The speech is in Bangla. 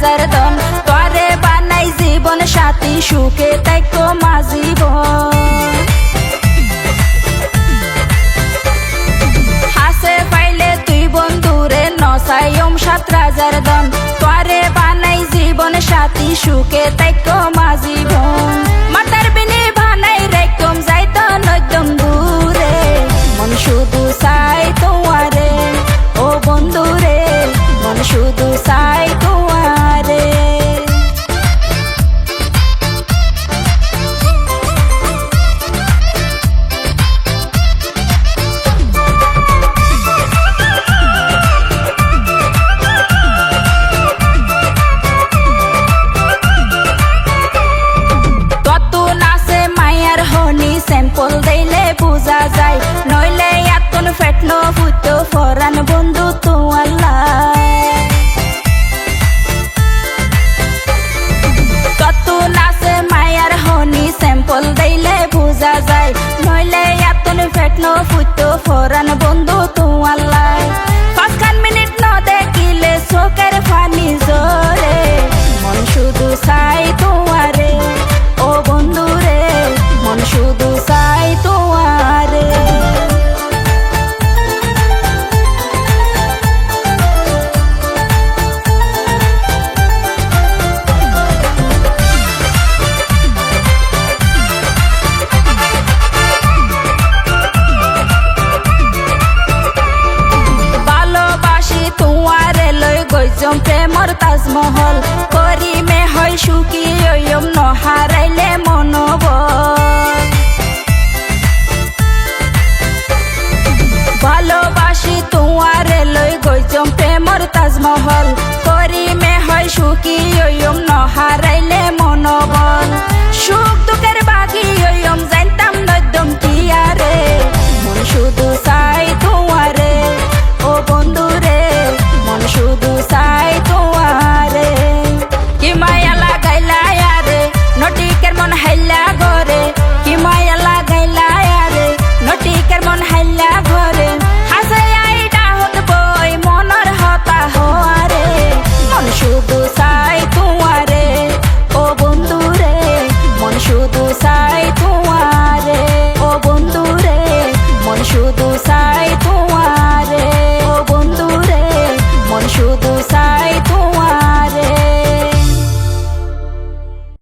রাজার দন তোরে বানাই জীবন সাথী সুখে তাইকো মাজীবন হাসে পাইলে তুই বন্ধুরে নসায়ম সাত রাজার দন তোরে বানাই জীবন সাথী সুখে তাইকো মাজীবন মাতার বিনি বানাই রেকম যাইতো নদম দূরে মন শুধু চাই তোমারে ও বন্ধুরে মন শুধু চাই তোমারে স্যাম্পল দিলে বুঝা যায় নইলে এতন ফেটন ফুটো ফরান বন্ধু তো আল্লাহ কত নাচে মায়ার হনি স্যাম্পল দিলে বুঝা যায় নইলে এতন ফেটন ফুটো ফরান বন্ধু তো আল্লাহ 5 মিনিট ন দেখিলে চোখের পানি জোরে মন শুধু চাই তোমারে ও বন্ধুরে মন শুধু চাই তোমারে ভালোবাসি তোমারে লই গইজম প্রেমর তাজমহল করি মে হয় সুখী ওয়ম নহারাইলে মনোবল ভালোবাসি তোমারে লই গইজম প্রেমর তাজমহল করি মে হয় সুখী ওয়ম নহারাইলে মনোবল সুখ দুঃখের বাগি